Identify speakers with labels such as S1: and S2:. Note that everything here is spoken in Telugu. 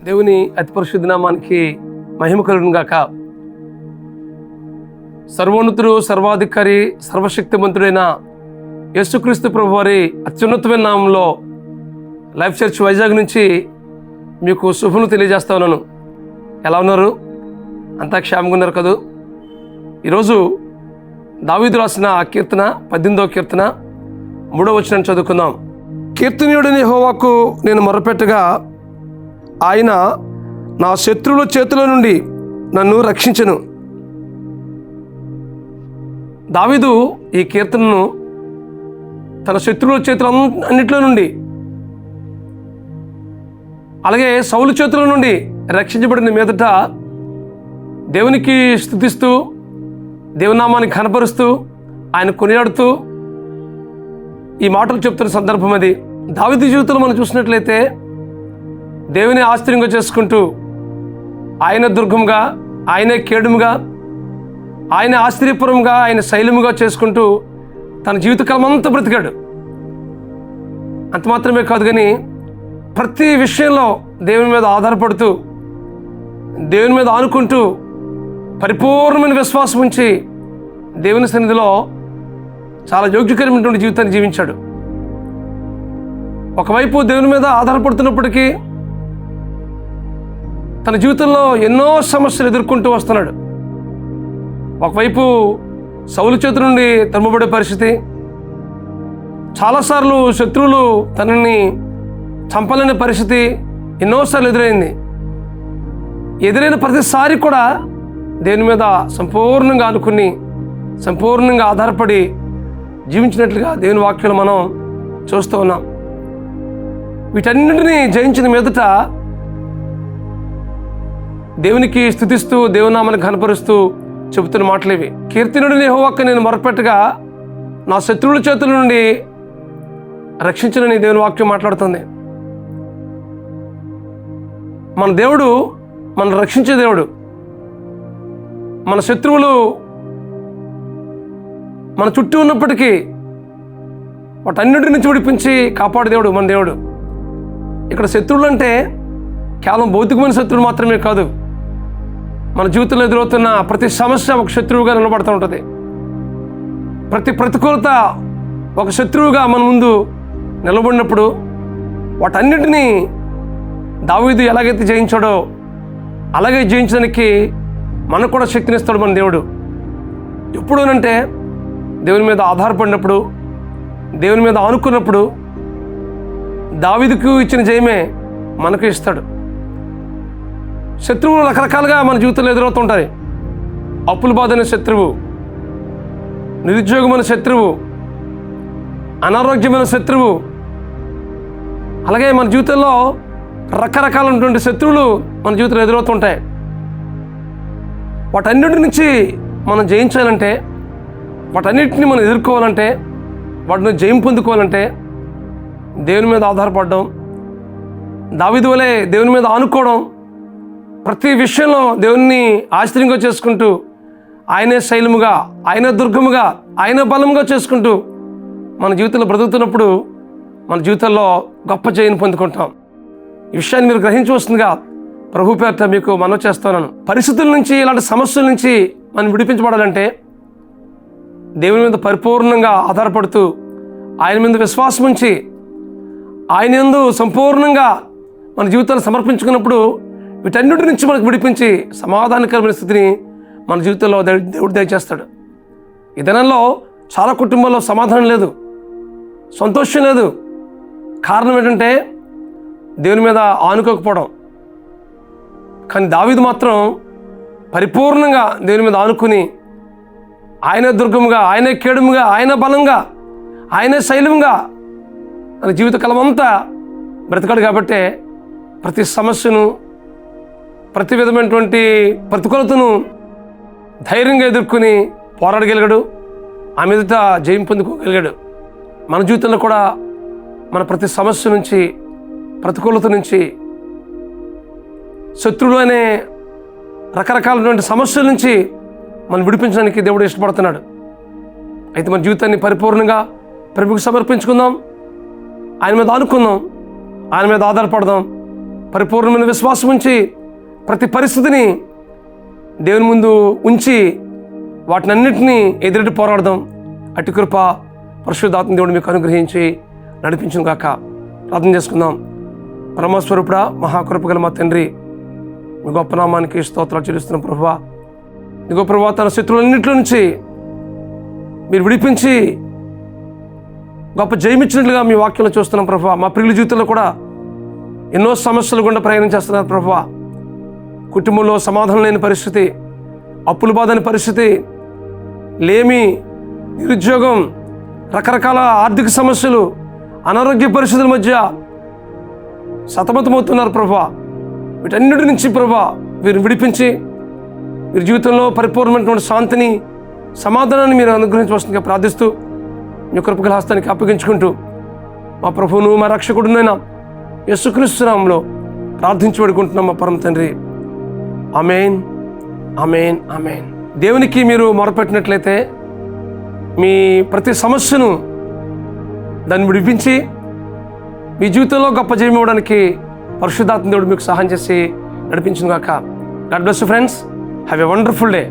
S1: దేవుని అతి పరిశుద్ధ నామానికి మహిమ కలుగును గాక. సర్వోన్నతుడు, సర్వాధికారి, సర్వశక్తిమంతుడైన యేసుక్రీస్తు ప్రభు వారి అత్యున్నతమైన నామంలో లైఫ్ చర్చ్ వైజాగ్ నుంచి మీకు శుభములు తెలియజేస్తా ఉన్నాను. ఎలా ఉన్నారు? అంతా క్షేమంగా ఉన్నారు కదూ? ఈరోజు దావీదు రాసిన కీర్తన 18వ కీర్తన 3వ వచనం చదువుకుందాం. కీర్తనీయుడైన యెహోవాకు నేను మొరపెట్టగా ఆయన నా శత్రువుల చేతుల నుండి నన్ను రక్షించెను. దావీదు ఈ కీర్తనను తన శత్రువుల చేతుల అన్నిట్లో నుండి, అలాగే సౌలు చేతుల నుండి రక్షించబడిన మీదట దేవునికి స్తుతిస్తూ, దేవునామాన్ని కనపరుస్తూ, ఆయన కొనియాడుతూ ఈ మాటలు చెప్తున్న సందర్భం అది. దావీదు జీవితంలో మనం చూసినట్లయితే దేవుని ఆశ్చర్యంగా చేసుకుంటూ, ఆయన దుర్గంగా, ఆయనే కేడుముగా, ఆయన ఆశ్చర్యపురంగా, ఆయన శైలముగా చేసుకుంటూ తన జీవితకాలం అంతా బ్రతికాడు. అంత మాత్రమే కాదు కానీ ప్రతి విషయంలో దేవుని మీద ఆధారపడుతూ, దేవుని మీద ఆనుకుంటూ, పరిపూర్ణమైన విశ్వాసం ఉంచి దేవుని సన్నిధిలో చాలా యోగ్యకరమైనటువంటి జీవితాన్ని జీవించాడు. ఒకవైపు దేవుని మీద ఆధారపడుతున్నప్పటికీ తన జీవితంలో ఎన్నో సమస్యలు ఎదుర్కొంటూ వస్తున్నాడు. ఒకవైపు సౌలు చేతుల నుండి తరుమబడే పరిస్థితి, చాలాసార్లు శత్రువులు తనని చంపలేని పరిస్థితి ఎన్నోసార్లు ఎదురైంది. ఎదురైన ప్రతిసారి కూడా దేవుని మీద సంపూర్ణంగా ఆనుకుని, సంపూర్ణంగా ఆధారపడి జీవించినట్లుగా దేవుని వాక్యాలు మనం చూస్తూ ఉన్నాం. వీటన్నింటినీ జయించిన మీదట దేవునికి స్తుతిస్తూ, దేవునామాన్ని ఘనపరుస్తూ చెబుతున్న మాటలు ఇవి. కీర్తనుడిని యెహోవాకు నేను మొరపెట్టగా నా శత్రువుల చేతుల నుండి రక్షించనని దేవుని వాక్యం మాట్లాడుతుంది. మన దేవుడు మనం రక్షించే దేవుడు. మన శత్రువులు మన చుట్టూ ఉన్నప్పటికీ వాటన్నిటి నుంచి విడిపించి కాపాడే దేవుడు మన దేవుడు. ఇక్కడ శత్రువులు అంటే కేవలం భౌతికమైన శత్రువులు మాత్రమే కాదు. మన జీవితంలో ఎదురవుతున్న ప్రతి సమస్య ఒక శత్రువుగా నిలబడుతూ ఉంటుంది. ప్రతి ప్రతికూలత ఒక శత్రువుగా మన ముందు నిలబడినప్పుడు వాటన్నిటినీ దావీదు ఎలాగైతే జయించాడో అలాగే జయించడానికి మనకు కూడా శక్తినిస్తాడు మన దేవుడు. ఎప్పుడూనంటే దేవుని మీద ఆధారపడినప్పుడు, దేవుని మీద ఆనుకున్నప్పుడు దావీదుకు ఇచ్చిన జయమే మనకు ఇస్తాడు. శత్రువులు రకరకాలుగా మన జీవితంలో ఎదురవుతుంటాయి. అప్పుల బాధైన శత్రువు, నిరుద్యోగమైన శత్రువు, అనారోగ్యమైన శత్రువు, అలాగే మన జీవితంలో రకరకాలైనటువంటి శత్రువులు మన జీవితంలో ఎదురవుతుంటాయి. వాటన్నిటి నుంచి మనం జయించాలంటే, వాటన్నిటిని మనం ఎదుర్కోవాలంటే, వాటిని జయం పొందుకోవాలంటే దేవుని మీద ఆధారపడడం, దావీదు వలె దేవుని మీద ఆనుకోవడం, ప్రతి విషయంలో దేవుణ్ణి ఆశ్చర్యంగా చేసుకుంటూ, ఆయనే శైలముగా, ఆయన దుర్గముగా, ఆయన బలముగా చేసుకుంటూ మన జీవితంలో బ్రతుకుతున్నప్పుడు మన జీవితంలో గొప్ప జయాన్ని పొందుకుంటాం. ఈ విషయాన్ని మీరు గ్రహించవలసిందిగా ప్రభు పేరిట మీకు మనవి చేస్తున్నాను. పరిస్థితుల నుంచి, ఇలాంటి సమస్యల నుంచి మనం విడిపించబడాలంటే దేవుని మీద పరిపూర్ణంగా ఆధారపడుతూ, ఆయన మీద విశ్వాసం ఉంచి, ఆయన యందు సంపూర్ణంగా మన జీవితాన్ని సమర్పించుకున్నప్పుడు వీటన్నిటి నుంచి మనకు విడిపించి సమాధానకరమైన స్థితిని మన జీవితంలో దేవుడు దయచేస్తాడు. ఈ దినంలో చాలా కుటుంబాల్లో సమాధానం లేదు, సంతోషం లేదు. కారణం ఏంటంటే దేవుని మీద ఆనుకోకపోవడం. కానీ దావీదు మాత్రం పరిపూర్ణంగా దేవుని మీద ఆనుకుని, ఆయన దుర్గముగా, ఆయనే కేడుముగా, ఆయన బలంగా, ఆయనే శైలంగా తన జీవితకాలం అంతా బ్రతికాడు. కాబట్టే ప్రతి సమస్యను, ప్రతి విధమైనటువంటి ప్రతికూలతను ధైర్యంగా ఎదుర్కొని పోరాడగలిగాడు. ఆ మీదట జయం పొందుకోగలిగాడు. మన జీవితంలో కూడా మన ప్రతి సమస్య నుంచి, ప్రతికూలత నుంచి, శత్రువులు అనే రకరకాలైనటువంటి సమస్యల నుంచి మనం విడిపించడానికి దేవుడు ఇష్టపడుతున్నాడు. అయితే మన జీవితాన్ని పరిపూర్ణంగా ప్రభువుకు సమర్పించుకుందాం, ఆయన మీద ఆనుకుందాం, ఆయన మీద ఆధారపడదాం. పరిపూర్ణమైన విశ్వాసం ఉంచి ప్రతి పరిస్థితిని దేవుని ముందు ఉంచి వాటినన్నింటినీ ఎదురెట్టి పోరాడదాం. అట్టి కృప పరిశుద్ధాత్మ దేవుడు మీకు అనుగ్రహించి నడిపించును గాక. ప్రార్థన చేసుకుందాం. పరమస్వరూపుడా, మహాకృపగల మా తండ్రి, మీ గొప్ప నామానికి స్తోత్రాలు చెల్లిస్తున్న ప్రభువా, మీ గొప్ప ప్రభువా, తన శత్రువులన్నింటిలో నుంచి మీరు విడిపించి గొప్ప జయమిచ్చినట్లుగా మీ వాక్యంలో చూస్తున్నాం ప్రభువా. మా ప్రియుల జీవితంలో కూడా ఎన్నో సమస్యలు గుండా ప్రయాణం చేస్తున్నారు ప్రభువా. కుటుంబంలో సమాధానం లేని పరిస్థితి, అప్పులు బాధని పరిస్థితి, లేమి, నిరుద్యోగం, రకరకాల ఆర్థిక సమస్యలు, అనారోగ్య పరిస్థితుల మధ్య సతమతమవుతున్నారు ప్రభువా. వీటన్నిటి నుంచి ప్రభువా వీరు విడిపించి వీరి జీవితంలో పరిపూర్ణమైనటువంటి శాంతిని, సమాధానాన్ని మీరు అనుగ్రహించవలసిందిగా ప్రార్థిస్తూ మీ కృపగల హస్తానికి అప్పగించుకుంటూ మా ప్రభువును మా రక్షకుడునైనా యేసుక్రీస్తు నామములో ప్రార్థించి వేడుకుంటున్నాం మా పరమ తండ్రి. ఆమేన్, ఆమేన్, ఆమేన్. దేవునికి మీరు మొరపెట్టినట్లయితే మీ ప్రతి సమస్యను దాన్ని విడిపించి మీ జీవితంలో గొప్ప జయం ఇవ్వడానికి పరిశుద్ధాత్మ దేవుడు మీకు సహాయం చేసి నడిపించును గాక. God bless you friends. Have a wonderful day.